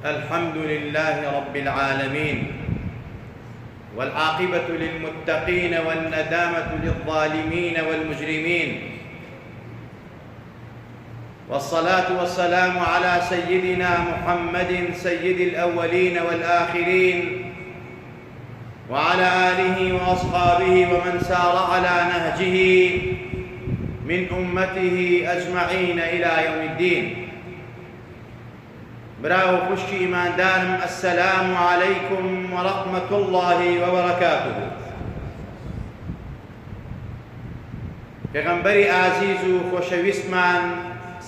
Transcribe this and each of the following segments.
الحمد لله رب العالمين، والعاقبة للمتقين والندامة للظالمين والمجرمين، والصلاة والسلام على سيدنا محمد سيد الأولين والآخرين، وعلى آله وأصحابه ومن سار على نهجه من أمته أجمعين إلى يوم الدين. براو خوشی ایماندارم، السلام عليكم ورحمة الله وبركاته. پێغەمبەری ئازیز و خۆشەویستمان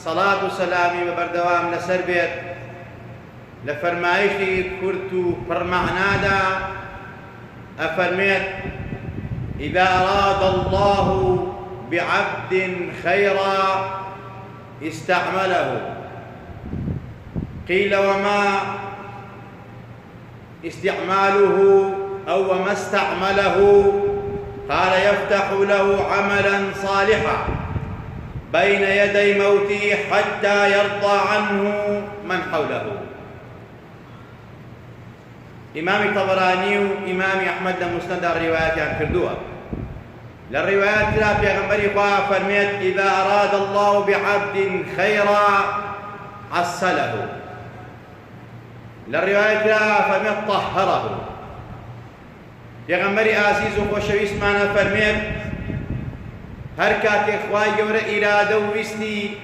سەڵات و سەلامی بە بەردەوام لەسەر بێت لە فەرمایشی کورت و پڕمەعنادا ئەفەرمێت: إذا أراد الله بعبد خيرا استعمله. قيل وما استعماله أو وما استعمله؟ قال: يفتح له عملا صالحا بين يدي موته حتى يرضى عنه من حوله. إمام طبراني وإمام أحمد لمسند الروايات عن كردوها. للروايات لا بيغمبري خواه فرميت: إذا أراد الله بعبد خيرا عسله. للرواية لا فرميت: طهره. بيغمبري عزيز وخوشويست معنا فرميت: هر کاتێک خوای گەورە ئیرادە و ویستی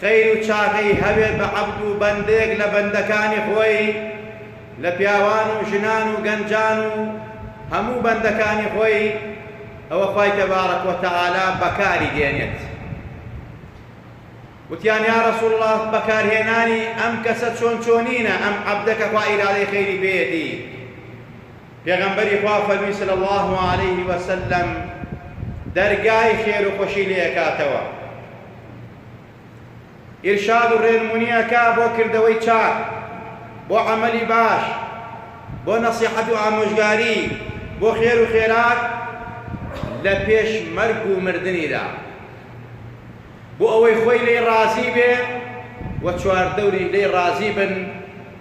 خەیر و چاکەی هەبێت بە عەبد و بەندێک لە بەندەکانی خۆی، لە پیاوان و ژنان و گەنجان و هەموو بەندەکانی خۆی، ئەوە خوای تەبارەک وەتەعالا بەکاری دێنێت. وتیان: یا رەسوڵ الله، بەکارهێنانی ئەم کەسە چۆن چۆنینە ئەم عەبدەکە خوا ئیرادەی خەیری بێتی؟ پێغەمبەری خوا فەرمی صلی الله عليه وسلم: دەرگای خێر و خۆشی لێ ئەکاتەوە، ئیرشاد و ڕێنمونی ئەکا بۆ کردەوەی چاک، بۆ عەمەلی باش، بۆ نەسیحەت و ئامۆژگاری، بۆ خێر و خێرات لە پێش مەرگ و مردنیدا، بۆ ئەوەی خۆی لێی ڕازی بێ و چواردەوری لێی ڕازی بن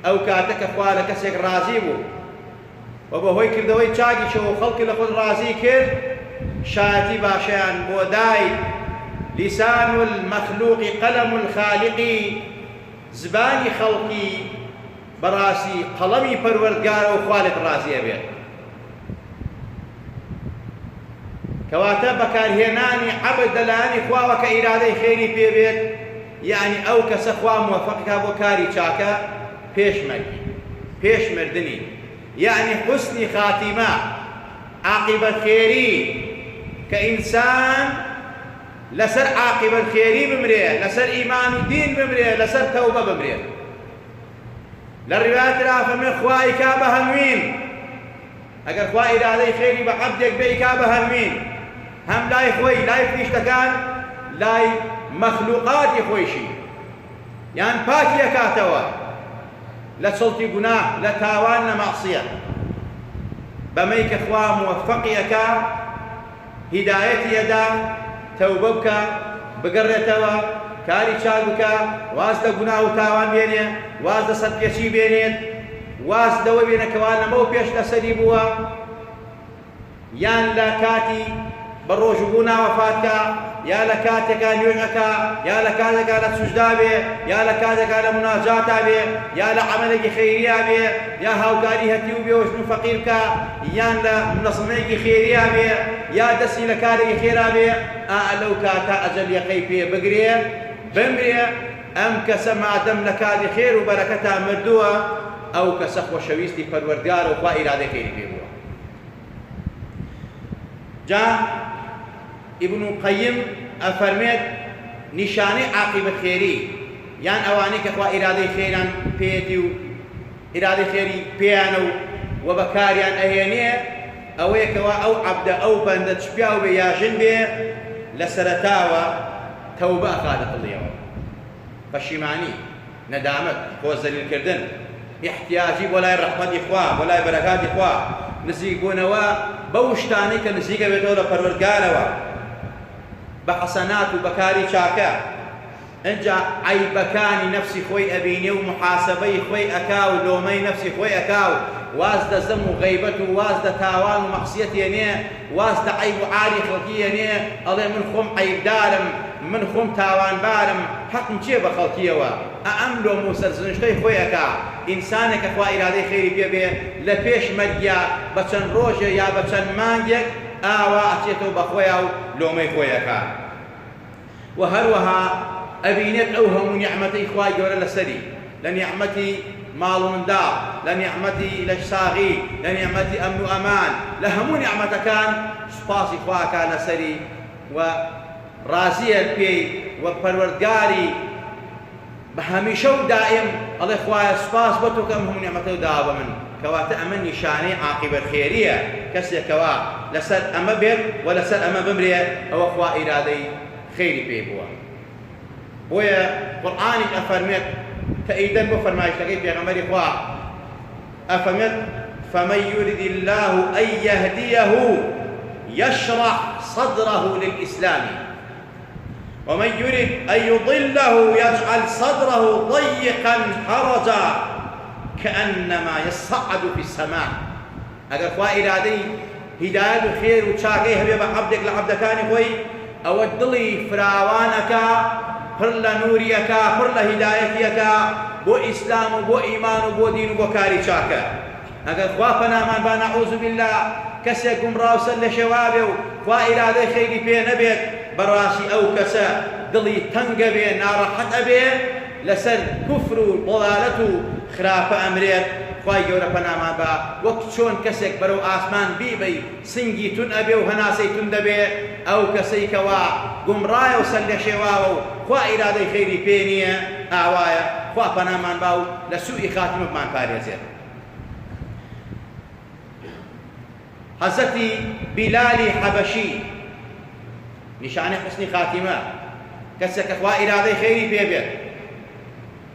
ئەو کاتە کە خوا لە کەسێک ڕازی بوو و بەهۆی کردەوەی چاکیشەوە خەڵکی لە خۆی ڕازی کرد، شایەتی باشەیان بۆ دای. لیسان المەخلوق قەلەم الخالق. زبانی خەڵکی بەڕاستی قەڵەمی پەروەردگارە و خوا لێت ڕازیە بێت. کەواتە بەکارهێنانی عەبد لەلایەنی خواوە کە ئیرادەی خێری پێ بێت، یعنی ئەو کەسە خوا موەفەقکا بۆ کاری چاکە پێش مەرگی، پێش مردنی، یعنی حوسنی خاتیمە، عاقبەت خێری، کە ئینسان لەسەر عاقبەت خێری بمرێ، لەسەر ئیمان و دین بمرێ، لەسەر تەوبە بمرێ. لە ڕیوایەترا فەرمێ خوای کا بە هەنوین، ئەگەر خوا ئیرادەی خێری بە عەبدێک بێ کا بە هەنوین، هەم لای خۆی، لای فریشتەکان، لای مەخلوقاتی خۆیشی، یان پاکی ئەکاتەوە لە چڵتی گوناه، لە تاوان، لە مەعسیەت، بەمەی کە خوا موەفەقی ئەکا، هیدایەتی ئەدا، تەوبە بکە، بگەڕێتەوە، کاری چاک بکە، واز لە گوناه و تاوان بێنێ، واز لە سەرپێچی بێنێت، واز لەوە بێنەکەوا لەمەوە پێش لەسەری بووە، یان لە کاتی بە ڕۆژبوو ناوەفاتکە، یا لە کاتێکا نوێژەکە، یا لە کاتێکا لە سوجدا بێ، یا لە کاتێکا لە مناجاتا بێ، یا لە عەمەلێکی خەیریا بێ، یا هاوکاری هەتی و بێ و ژن و فەقیر بکە، یان لە منەسمەیەکی خێریا بێ، یا دەستی لە کارێکی خێرا بێ، لەو کاتە ئەجەلیەکەی پێ بگرێ، بمرێ. ئەم کەسە مادەم لە کاری خێر و بەرەکەتا مردووە، ئەو کەسە خۆشەویستی پەروەردگارە و خوا ئیرادەی خێری پێ بووە. جا ابن القیم ئەفەرمێت نیشانەی عاقبەت خێری، یان ئەوانەی کە خوا ئیرادەی خێریان پێێتی و ئیرادەی خێری پێیانە و بەکاریان ئەهێنێ، ئەوەیە کەوا ئەو عەبدە، ئەو بەندە چپیا و بێ یا ژن بێ، لە سەرەتاوە تەوبە ئەخا لە دڵیەوە، پەشیمانی، نەدامەت، خۆزەلیلکردن، احتیاجی بۆ لای ڕەحمەتی خوا، بۆ لای بەرەکاتی خوا، نزیک بوونەوە بەو شتانەی کە نزیکە بێتەوە لە پەروەردگارەوە، بە حەسەنات و بەکاری چاکە، ئەنجا عەیبەکانی نەفسی خۆی ئەبینێ و محاسەبەی خۆی ئەکا و لۆمەی نەفسی خۆی ئەکا و واز دە زەم و غەیبەت و واز دە تاوان و مەعسیەت هێنێ واز دە عەیب و عاری خەڵکی هێنێ ئەڵێ من خۆم عەیبدارم من خۆم تاوانبارم حەقم چییە بە خەڵکیەوە ئەم لۆم و سەرزنشتەی خۆی ئەکا ئینسانێکە خوا ئیرادەی خێری پێ بێ لە پێش مەرگیا بە چەند ڕۆژێ یا بە چەند مانگێک ئاوا ئەچێتەوە بە خۆیە و لۆمەی خۆی ئەکا و هەروەها ئەبینێت ئەو هەموو نیعمەتەی خوای گەورە لەسەری لە نیعمەتی ماڵ و منداڵ لە نیعمەتی لەشساغی لە نیعمەتی ئەمن و ئەمان لە هەموو نیعمەتەکان سوپاسی خوا ئەکا لەسەری و ڕازیە پێی و پەروەردگاری بە هەمیشە و دائم ئەڵێ خوایە سوپاس بۆ تۆ کە ئەم هەموو نیعمەتە داوە بە من کەواتە ئەمە نیشانەی عاقبەت خێریە کەسێکەوە لەسەر ئەمە بێت و لەسەر ئەمە بمرێ ئەوە خوا ئیرادەی خێری پێ بووە بۆیە قورئانی ئەفەرمێت تەئیدەن بۆ فەرمایشتەکەی پێغەمبەری خوا ئەفەرمێت فمن يرد الله أن يهديه يشرح صدره للإسلام ومن يرد أن يضله يجعل صدره ضيقا حرجا كأنما يصعد في السماء ئەگەر خوا ئیرادەی هیدایەت و خێر و چاکەی هەبێ بە عەبدێک لە عەبدەکانی خۆی ئەوە دڵی فراوانەکە پڕ لە نووریەکە پڕ لە هیدایەتیەکە بۆ ئیسلام و بۆ ئیمان و بۆ دین و بۆ کاری چاکە ئەگەر خوا پەنامان با نەعوذ بالله کەسێک گومڕاو سەر لە شێوا بێ و خوا ئیرادەی خێری پێ نەبێت بەڕاستی ئەو کەسە دڵی تەنگە بێ ناڕەحەت ئەبێ لەسەر کوفر و ضەلالەت و خراپە ئەمرێت خوای گەورە پەنامان با وەک چۆن کەسێک بەرەو ئاسمان بیبەی سنگی تون ئەبێ و هەناسەی تون دەبێ ئەو کەسەی کەوا گومڕایە و سەر لە شێواوە و خوا ئیرادەی خێری پێ نییە ئاوایە خوا پەنامان با و لە سوئی خاتمەمان پارێزێت حەزەتی بیلالی حەبەشی نیشانەی حوسنی خاتیمە کەسێکە خوا ئیرادەی خێری پێ بێت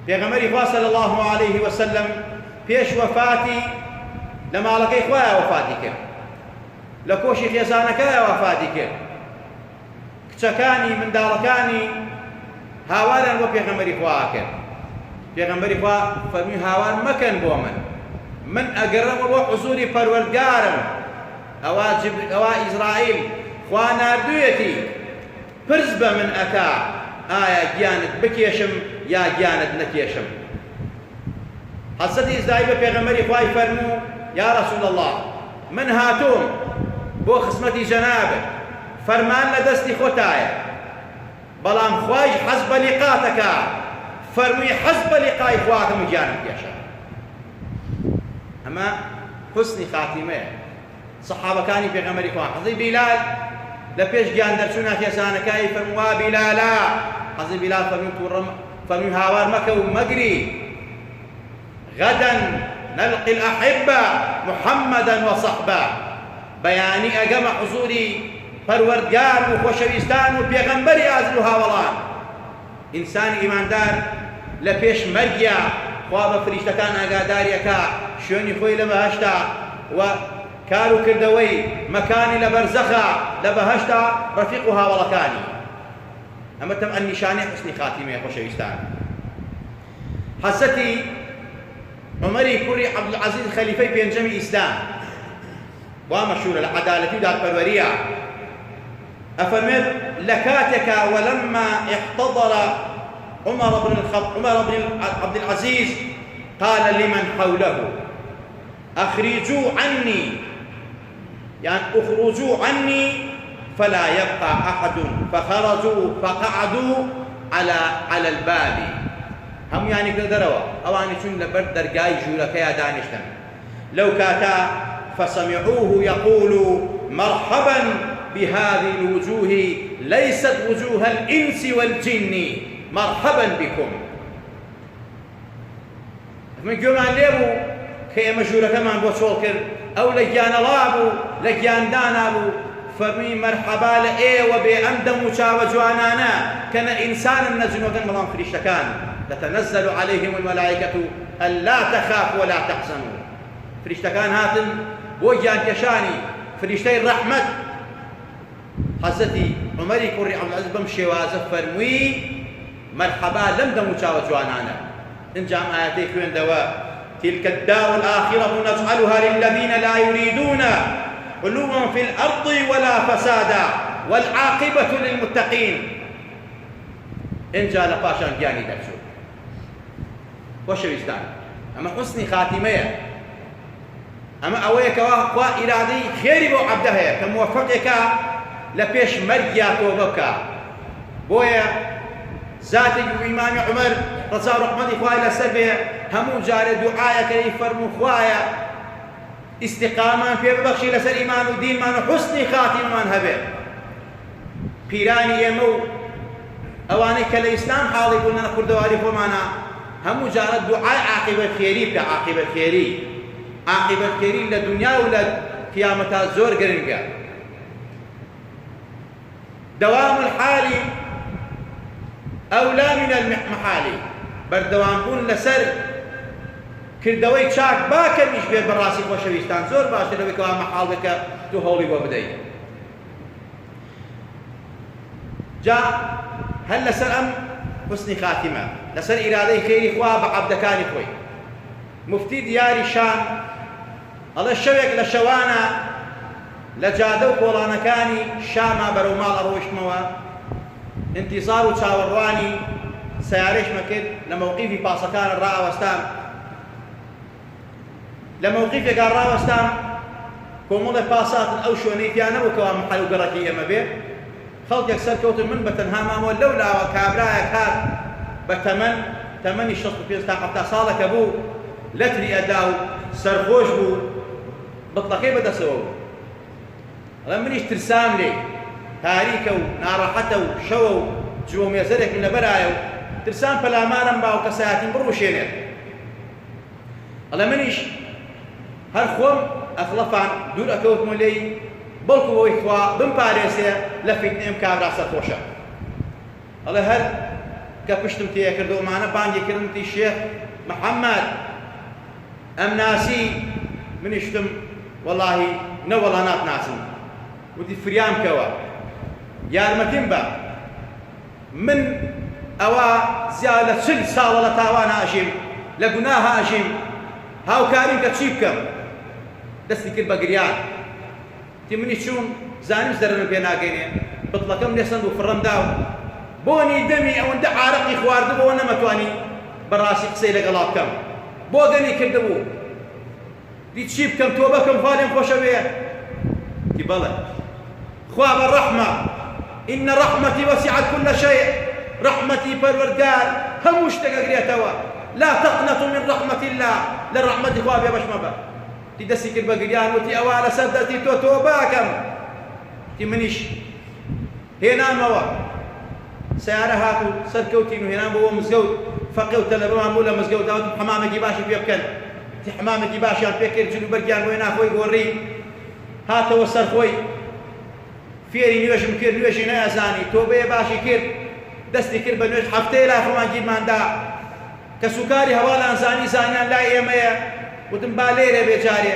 پێغەمبەری خوا صلی الله عليه وسلم پێش وەفاتی لە ماڵەکەی خوایە وەفاتی کرد لە کۆشی خێزانەکەیە وەفاتی کرد کچەکانی منداڵەکانی هاواران بۆ پێغەمبەری خوا کرد پێغەمبەری خوا فەرمی هاوار مەکەن بۆ من ئەگەڕەمە بۆ حوزوری پەروەردگارم ئەوە ئیزرائیل خوا ناردوویەتی پرس بە من ئەکا ئایا گیانت بکێشم یا گیانت نەکێشم حەزەتی ئیزرائیل بە پێغەمبەری خوای فەرموو یا رەسوول الله من هاتووم بۆ خزمەتی جەنابت فەرمان لە دەستی خۆتایە بەڵام خوای حەز بە لیقاتەکە فەرمووی حەز بە لیقای خواتم و گیانم کێشە ئەمە حوسنی خاتیمەیە سەحابەکانی پێغەمبەری خوا حەزەی بیلال لە پێش گیان دەرچوونە خێزانەکەی فەرمووا بیلالە حەزەی بیلال فەرمووی هاوار مەکە و مەگری غدا نلقي الأحبة محمدا وصحبه بياني أقام حضوري پروردگار و خوشویستان و پیغمبری ئازل و هاوڵان ئینسانی ئیماندار لە پێش مەرگیا خوا بە فریشتەکان ئاگاداریەکە شوێنی خۆی لە بەهەشتا و کار و کردەوەی مەکانی لە بەرزەخە لە بەهەشتا ڕەفیق و هاوڵەکانی ئەمە تەمەن نیشانەی حوسنی خاتیمەیە خۆشەویستان حەزەتی عمەری کوڕی عەبدولعەزیز خەلیفەی پێنجەمی ئیسلام وا مەشهورە لە عەدالەتی و دادپەروەریە أفرمت لكاتك ولما احتضر عمر بن عبد العزيز قال لمن حوله أخرجوا عني يعني اخرجوا عني فلا يبقى أحد فخرجوا فقعدوا على الباب هم يعني كدروا أواني شن لبرد درجاي جوركيا دانشتن لو كاتا فسمعوه يقول مرحبا بهذه الوجوه ليست وجوه الإنس والجن مرحبا بكم من جمان ليبو كي مجهورة كمان بو شوكر أو لجان لابو لجان دانابو فمي مرحبا لأي وبأمدم وشاوجوانانا كان إنسانا نزل وقال مضام فريشتكان تتنزل عليهم الملائكة ألا تخاف ولا تحزنوا فريشتكان هاتن بوجان كشاني فريشتي الرحمة حەزەتی عومەری کوڕی عەبدولعەزیز بەم شێوازە فەرمووی مەرحەبا لەم دەم و چاوە جوانانە. ئینجام ئاەتەی خوێندەوە تلك الدار الآخرة نجعلها للذين لا يريدون علوا في الأرض ولا فسادا والعاقبة للمتقين. إنجا لپاشان گیانی دەرچوو. خۆشەویستان، ئەمە حوسنی خاتیمەیە، ئەمە ئەوەیە کەوا خوا ئیرادەی خێری بۆ عەبدە هەیە کە موفەقێکە لە پێش مەرگیا تۆبە بکە. بۆیە زاتێکی ئیمامی عومەر ڕەزا و ڕەحمەتی خوای لەسەر بێ هەموو جارێ دوعایەکەی فەرموو خوایە ئیستیقامان پێ ببەخشی لەسەر ئیمان و دینمان و حوسنی خاتیمەمان هەبێ. پیرانی ئێمە و ئەوانەی کە لە ئیسلام حاڵی بوون لە کوردەواری خۆمانە هەموو جارە دوعای عاقبەت خێری بکە. عاقبەت خێری، عاقبەت خێری لە دنیا و لە قیامەتا زۆر گرنگە. دوام الحال ئەولا من المحال، بەردەوامبوون لەسەر کردەوەی چاک باکەمیش بێت بەڕاستی خۆشەویستان زۆر باشتر لەوەی کەوا مەحاڵ بکە تو هەوڵی بۆ بدەیت. جا هەر لەسەر ئەم حوسنی خاتیمە، لەسەر ئیرادەی خێری خوا بە عەبدەکانی خۆی، مفتی دیاری شام ئەڵێ شەوێک لە شەوانە لە جادە و کۆڵانەکانی شامە بەرەو ماڵ ئەڕۆیشتمەوە، انتیزار و چاوەڕوانی سیارەیشمە کرد لە مەوقیفی پاسەکانە ڕائەوەستام. لە مەوقیفێکا ڕاوەستام کۆمەڵێ پاساتن ئەو شوێنەی تیا نەبوو کەوا محەل و گەڕەکی ئێمە بێ. خەڵکێک سەرکەوتن من بە تەنها مامۆ لەو لاوە کابرایە کار بە تەمەنی 65 تا 70 ساڵەکە بوو، لەتری ئەدا و سەرخۆش بوو، بڵقەکەی بەدەستەوە بوو. ئەڵێ منیش ترسام لێ، تاریکە و ناڕەحەتە و شەوە و جووە مێزەرێکم لەبەرایە و ترسام پەلامانم باو کەسایەتیم بڕوشێنێت. ئەڵێ منیش هەر خۆم ئەخلەفان دوور ئەکەوتمە لێی بەڵکو بۆی خوا بمپارێزێ لە فیتنەم کابرا سەرخۆشە. ئەڵێ هەر کە پشتم تێ کردەوەمانە بانگی کردم تی شێخ محەممەد ئەم ناسی، منیش وتم وەڵاهی نەوەڵا ناتناسم. وتی فریام کەوە یارمەتیم بە، من ئەوە زیاد لە 40 ساڵە لە تاوان ئاژیم، لە گوناه ئاژیم، هاوکاریم کە چی بکەم. دەستی کرد بە گریان. تی منی چوون زانیم زەرم پێ ناگەینێ، بڵقەکەم لێسەند و فڕەمدا و بۆنی دەمی ئەوەندە عارەقی خواردبەوە نەمەتوانی بەڕاستی قسەی لەگەڵا بکەم، بۆ گەنی کردبوو. دی چی بکەم تۆ بەکەم خوا لێم خۆشە بێ. تی بەڵێ خوا بە ڕەحمە، ئینە ڕەحمەتی وەسیعەت كل شەیء، ڕەحمەتی پەروەردگار هەموو شتێک ئەگرێتەوە. لا تقنطوا من رحمة الله، لە ڕەحمەتی خوا بێ بەش مەبە. تی دەستی کرد بە گریان وتی ئەوە لەسەر دەستی تۆ باکەم. تی منیش هێنامەوە، سیارە هات و سەرکەوتین و هێنام بۆ مزگەوت. فەقێ و تەلەبەمان بوو لە مزگەوتدا، وتم حەمامێکی باشی پێ بکەن. تی حەمامێکی باشیان پێ کرد، جلوبەرگیان بۆی ناخۆی گۆڕی، هاتەوە سەرخۆی فێری نوێژم کرد، نوێژی نەیەزانی، تۆبەیە باشی کرد، دەستی کرد بە نوێژ. هەفتەیە لای خۆمان گیرماندا کە سوکاری هەواڵان زانیان لای ئێمەیە. وتم با لێرە بێجارێ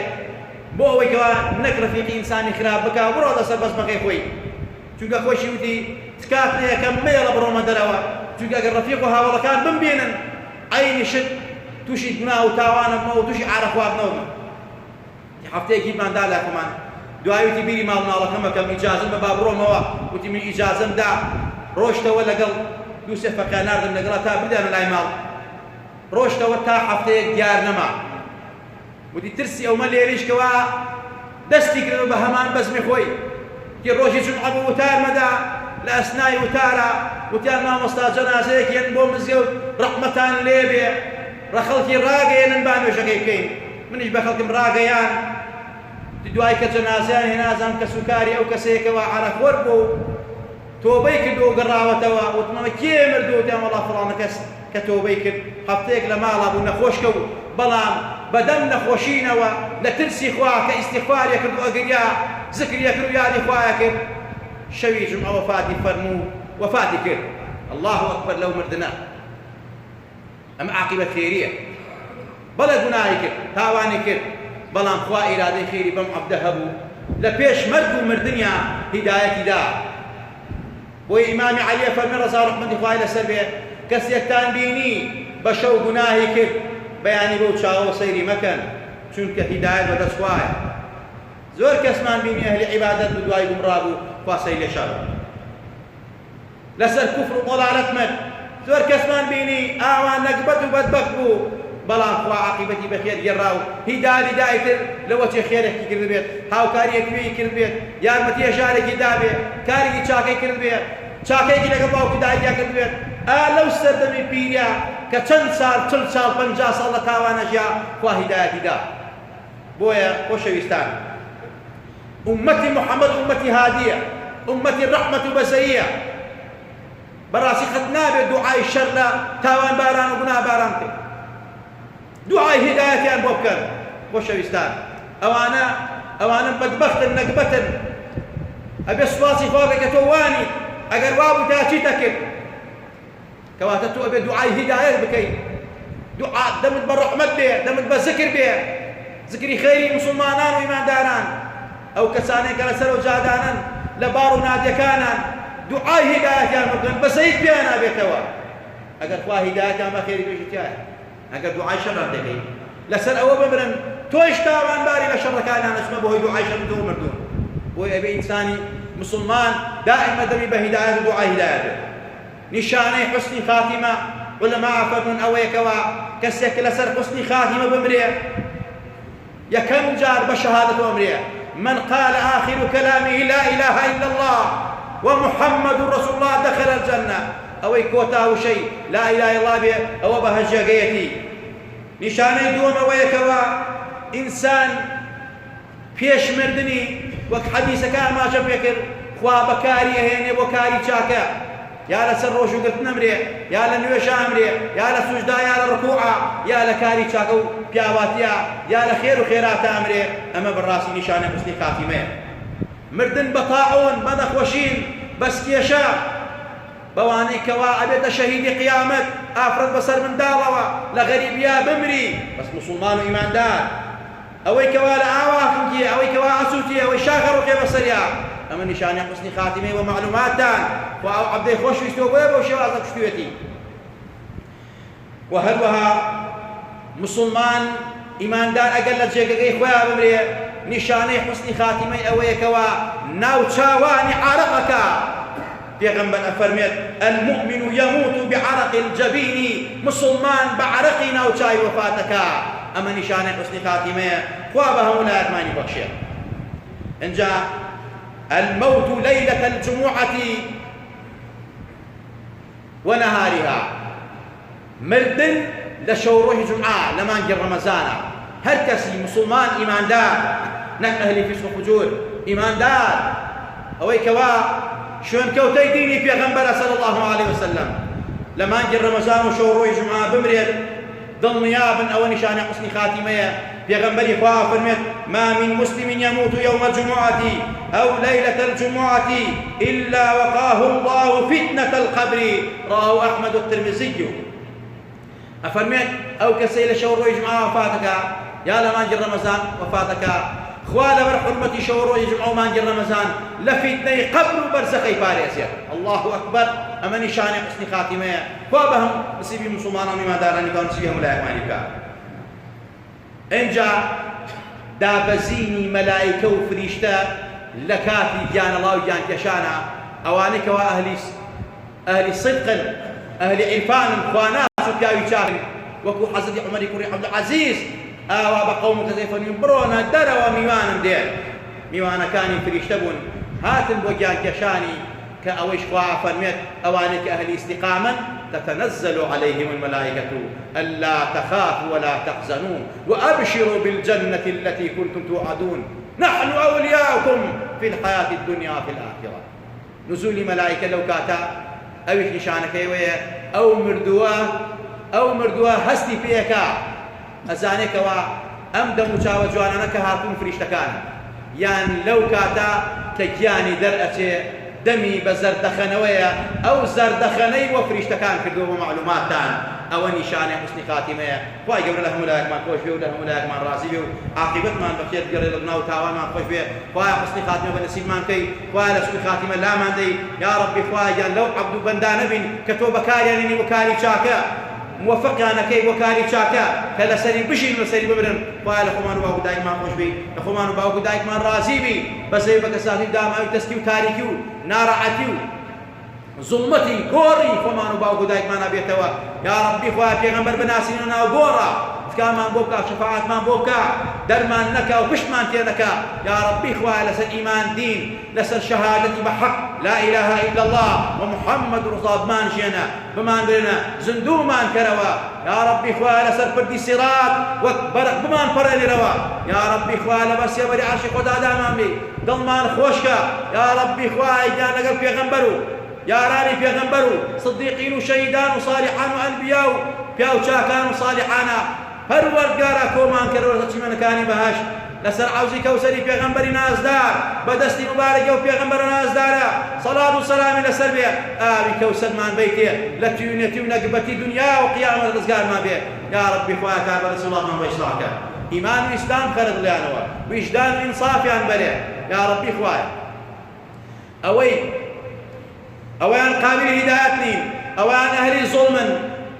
بۆ ئەوەی کەوا نەک ڕەفیقی ئینسانی خراپ بکە، بڕۆ لەسەر بەزمەکەی خۆی. چونکە خۆشی وتی تکات نەیە کە مەیەڵە بڕۆمە دەرەوە، چونکە ئەگەر ڕەفیق و هاوڵەکان بمبێنن عەینی شت تووشی گوناه و تاوانمەوە و تووشی عارە خواردنەوەمە. هەفتەیە گیرماندا لای خۆمان. دوای وتی بیری ماڵ مناڵەکەم ئەکەم، ئیجازەم بە با بڕۆمەوە. وتی من ئیجازەم دا، ڕۆشتەوە لەگەڵ دوو سێ فەقیان ناردم لەگەڵا تا بدەنە لای ماڵ. ڕۆشتەوە تا هەفتەیەک دیار نەما. وتی ترسی ئەومە لێریشکەوە دەستی کردەوە بە هەمان بەزمی خۆی. تی ڕۆژی جومعە بوو وتارمەدا لە ئەسنای وتارە، وتیان مامۆستا جەنازەیەکێن بۆ مزگەوت ڕەحمەتان لێبێ، ڕەخەڵکی ڕاگەیەنن با نوێژەکەی بکەین. منیش بە خەڵکم ڕاگەیان. دوای کە جەنازەیان هێنازان کە سوکاری ئەو کەسەیەکەوە عەرەخۆر بوو، تۆبەی کردەوە گەڕاوەتەوە. وتمەوە کێ مردووە؟ وتیان وەڵا فڵانە کەس کە تۆبەی کرد هەفتەیەک لە ماڵا بوو نەخۆشکە و بەڵام بەدەم نەخۆشینەوە لە ترسی خوا کە ئیستیغفاریە کرد و ئەگریا زکریە کرد و یادی خوایە کرد. شەوی جومعە وەفاتی فەرموو، وەفاتی کرد. الله ئەکبەر لەو مردنە. ئەمە عاقبەت خێریە. بەڵێ گوناهی کرد، تاوانی کرد، بەڵام خوا ئیرادەی خێری بەم عەبدە هەبوو، لە پێش مەرگ و مردنیا هیدایەتی دا. بۆی ئیمامی عەلیە فەرمێ ڕەزا و ڕەحمەتی خوای لەسەر بێ کەسێکتان بینی بە شەو گوناهی کرد بەیانی بەو چاوە سەیری مەکەن چونکە هیدایەت بەدەست خوایە. زۆر کەسمان بینی ئەهلی عیبادەت بوو دوای گومڕا بوو خوا سەیری لێ شەڕ لەسەر کوفر و ضەلالەت مرد. زۆر کەسمان بینی ئاوان نەکبەت و بەدبەخت بوو بەڵام خوا عاقیبەتی بەخێر گێڕا و هیدایەتی دایتر لەوە چێ خێرێکی کرد بێت، هاوکاریەکی وێی کرد بێت، یارمەتی هێژارێکی دابێت، کارێکی چاکەی کرد بێت، چاکەیەکی لەگەڵ باوکو دایکیا کرد بێت. لەو سەردەمی پیریا کە چەند ساڵ 40 ساڵ 50 ساڵ لە تاوانە ژیا خوا هیدایەتی دا. بۆیە خۆشەویستان ئومەتی محەممەد ئومەتی هادیە، ئومەتی ڕەحمەت و بەسەریە. بەڕاستی خەت نابێت دوعای شەر لە تاوان باران و گوناه باران بکەین، دوعای هیدایەتیان بۆ بکەن. خۆشەویستان ئەوانە بەدبەختن نەکبەتن، ئەبێ سوپاسی خوا بکەی کە تۆ وانی ئەگەر وا بوو تا چیتە کرد کەواتە تۆ ئەبێ دوعای هیدایەت بکەیت. دوعا دەمت بە ڕەحمەت بێ، دەمت بە زکر بێ، زکری خەیری موسڵمانان و ئیمانداران، ئەو کەسانەی کە لەسەر و جادانن لە باڕ و نادیەکانان دوعای هیدایەتیان بکەن بەسەید پێیان نابێتەوە. ئەگەر خوا هیدایەتیان بە خێری بێژی تایە، ئەگەر دوعای شەڕیان دەکەی لەسەر ئەوە بمرن تۆیش تاوانباری لە شەڕەکانیان ئەچمە بەهۆی دوعای شەڕ تۆ مردوون. بۆی ئەبێ ئینسانی مسلمان دائما دەمی بە هیدایەت و دوعای هیدایەت بێت. نیشانەی حوسنی خاتیمە علەما فەرموون ئەوەیەکەوە کەسێک لەسەر حوسنی خاتیمە بمرێ یەکەم جار بە شەهادەت ئەمرێ من قال آخر كلامه لا إله إلا الله ومحمد رسول الله دخل الجنة. ئەوەی کۆتا وشەی لا إله إلا الله بێ ئەوە بە هەژێگەیەتی. نیشانەی دووەم ئەوەیەکەوە ئینسان پێش مردنی وەک حەدیسەکە ئاماژە پێ کرد خوا بەکاری ئەهێنێ بۆ کاری چاکە، یا لەسەر ڕۆژوگرتن ئەمرێ، یا لە نوێژە ئەمرێ، یا لە سوجدا، یا لە ڕکوعە، یا لە کاری چاکە و پیاواتیە، یا لە خێر و خێراتە ئەمرێ. ئەمە بەڕاستی نیشانەی حوسنی خاتیمەیە. مردن بە تاعون، بە نەخۆشین، بەسکێشە، بەوانەی کەوا ئەبێتە شەهیدی قیامەت، ئافرەت بەسەر منداڵەوە لە غەریبیا بمری، بەس موسڵمان و ئیماندار. ئەوەی کەوا لە ئاواکیە، ئەوەی کەوا ئەسووتیە، ئەوەی شاخە ڕوقێ بەسەریا، ئەمە نیشانەی حوسنی خاتیمەی و معلوماتان و ئەو عەبدەی خۆشویستەوە بۆیە بەو شێوازە کوشتوێتی. و هەروەها مسلمان ئیماندار ئەگەر لە جێگەکەی خۆیان بمرێ نیشانەی حوسنی خاتیمەی ئەوەیەکەوە ناوچاوانی عەرەقەکە. پێغەمبەر ئەفەرمێت المؤمن يموت بعرق الجبين، مسلمان بعرقی ناوچای وفاتەکە. ئەمە نیشانەی حوسنی خاتیمەیە. خوا بە هەموو لایەتمانی بەخشێ. اینجا الموت ليلة الجمعة ونهارها، مردن لشوروه جمعة لمانجي رمضان. هر كسي مسلمان إيمان دار نك أهلي فسق فجور إيمان دار أوي كوا شون كوتي ديني في غنبرة صلى الله عليه وسلم لمانجي رمضان وشوروه جمعة بمرير ضل نيابا أو نشان حسن خاتمية في غنبري خواه فرمت ما من مسلم يموت يوم الجمعة أو ليلة الجمعة إلا وقاه الله فتنة القبر. رواه أحمد الترمذي. أفرمت أو كسيل شوروه جمعة وفاتك يا لمانجي رمضان وفاتك خوال بر حرمة شوروه جمعة ومانجي رمضان لفتنة قبر برزخي باريسيا. الله أكبر. أما نشان حسن خاتمة فابهم نسيبي مسلمان وما دارني كان نسيبهم لا يكمالك. إنجا دابزيني ملائكة وفريشتة لكاتي جان الله وجان كشانا أوانك وأهل صدق أهل عرفان خواناس وكاوي شاهن وكو حضرت عمر كوري عبد العزيز آوا بقومك زيفا يبرونا درا وميوانا دير ميوانا كان فريشتبون هاتن وجان كشاني كأويش خواع فرميت أوانك أهل استقاما تتنزل عليهم الملائكة ألا تخافوا ولا تحزنوا وأبشروا بالجنة التي كنتم توعدون نحن أولياؤكم في الحياة الدنيا وفي الآخرة. نزول ملائكة لو كاتا أوش نشانك أو مردوا هستي فيكا أزانك وأمدى مجاوجوانا كهاتون فريشتكان يعني لو كاتا كجاني درأتي دمي بزردخنوية أو زردخني وفريشتكان كردوا معلوماتان ئەوە نیشانەی حوسنی خاتیمەیە. خوای گەورە لە هەموو لایەکمان خۆش بێ و لە هەموو لایەکمان ڕازی بێ و عاقبەتمان بەخێر بگەڕێ لە ناو تاوانمان خۆش بێ. خوای حوسنی خاتیمە بە نسیبمان کەی، خوای لە سوءی خاتیمە لامان دەی. یا ربی خوای گیان لەو عەبد و بەندانە بین کە تۆ بەکاریانێنی بۆ کاری چاکە، موفقیانەکەی بۆ کاری چاکە کە لەسەری بژین لەسەری ببرن. خوای لە خۆمان و باوکو دایکمان خۆش بی، لە خۆمان و باوکو دایکمان ڕازی بی، بەسەی بە کەساتی داماوی دەستی و تاریکی و ناڕەحەتی و زوڵمەتی گۆڕی خۆمان و باوکو دایکمانە بێتەوە. یا ربی خوای پێغەمبەر بناسینە ناو گۆڕە، تکامان بۆ بکە، شەفاعەتمان بۆ بکە، دەرمان نەکە و پشتمان تێ نەکە. یا ربی خوای لەسەر ئیمان دین، لەسەر شەهادەتی بەحەق لا إله إلا الله ومحمد ڕزا بمان ژێنە، بمان برێنە، زندومان کەرەوە. یا ربی خوای لەسەر پردی سیرات وەک بەرق بمان پەڕێنێرەوە. یا ربی خوای لەبەر سێبەری عەرشی خۆدا دامان بی، دڵمان خۆشکە. یا ربی خوای گیان لەگەڵ پێغەمبەر و یارانی پێغەمبەر و سدیقین و شەهیدان و صالحان و ئەنبیا و پیا و چاکان و صالحانە پەروەردگارە کۆمان کەرەوە چیمەنەکانی بەهەش لەسەر عەوزی کەوسەری پێغەمبەری نازدار بەدەستی مبارەکە و پێغەمبەرە نازدارە سەڵات و سەلامی لەسەر بێ. ئاوی کەوسەرمان بیتێ لە توێنێتی و نەگبەتی دنیا و قیامەت ڕزگارمان بێ. یا ربی خوای کار بە رەسوڵڵاهمان بۆ ئیسلاحکە، ئیمان و ئیسلام خەرە دڵیانەوە، ویجدان و ئینسافیان بەرێ. یا ربی خوای ئەوەیان قابلی هیدایەت نین، ئەوەیان ئەهلی زوڵمن،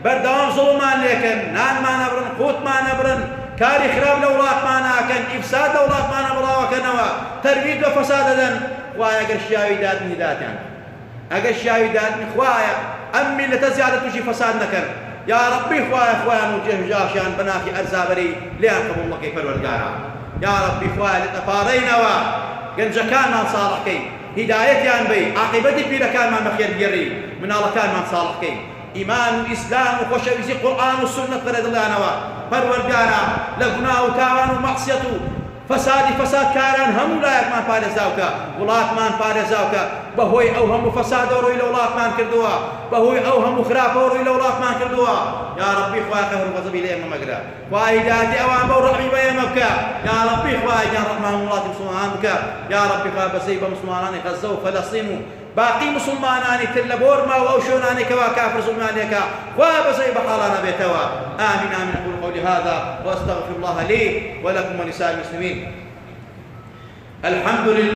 بەردەوام زوڵمان لێکن، نانمان ئەبرن، قووتمان ئەبرن، کاری خراپ لە وڵاتمان ناکەن، ئیفساد لە وڵاتمان بڵاوەکەنەوە، تەرویج بە فەساد دەدەن. خوای ئەگەر شیاوی دادن هیدایەتیان، ئەگەر شیاوی دادن خوایە ئەم میلەتە زیادە تووشی فەساد نەکەن. یا ربی خوایە خوایان و جێژاشیان بەناخی ئەرزابەری لیان قبوڵ مەکەی پەروەردگارە. یا ربی خوایە لە دەپاڕێینەوە گەنجەکانمان ساڵحکەی، هیدایەتیان بی، عاقبەتی پیرەکانمان بەخێر بگێڕی، مناڵەکانمان ساڵحکەی، ئیمان و ئیسلام و خۆشەویستی قورئان و سونەت بەرە دڵیانەوە. پەروەردگارە لە گوناه و تاوان و مەعسیەت و فەسادی فەسادکاران هەموو لایەکمان پارێزاوکە، وڵاتمان پارێزاوکە. بەهۆی ئەو هەموو فەسادە ڕۆی لە وڵاتمان کردووە، بەهۆی ئەو هەموو خراپە ڕۆی لە وڵاتمان کردووە. یا ربی خوای قەهر و غەزەبی لە ئێمە مەگرە، خوای هیدایەتی ئەوان بەو ڕەحمی بە ئێمە بکە. یا ربی خوای گیان ڕەحمان وڵاتی مسلمانان بکە. یا ربی خوای بەسەی بە مسلمانانی غەزە و فەلەستین و باقی مسلمانانی تر لە بۆرما و ئەو شوێنانەی کەوا کافر زوڵمیانێکە خوای بەسەی بە حاڵانە بێتەوە. آمین آمین. أقول قولي هذا وأستغفر الله لي ولكم ولسائر المسلمين. الحمد لله.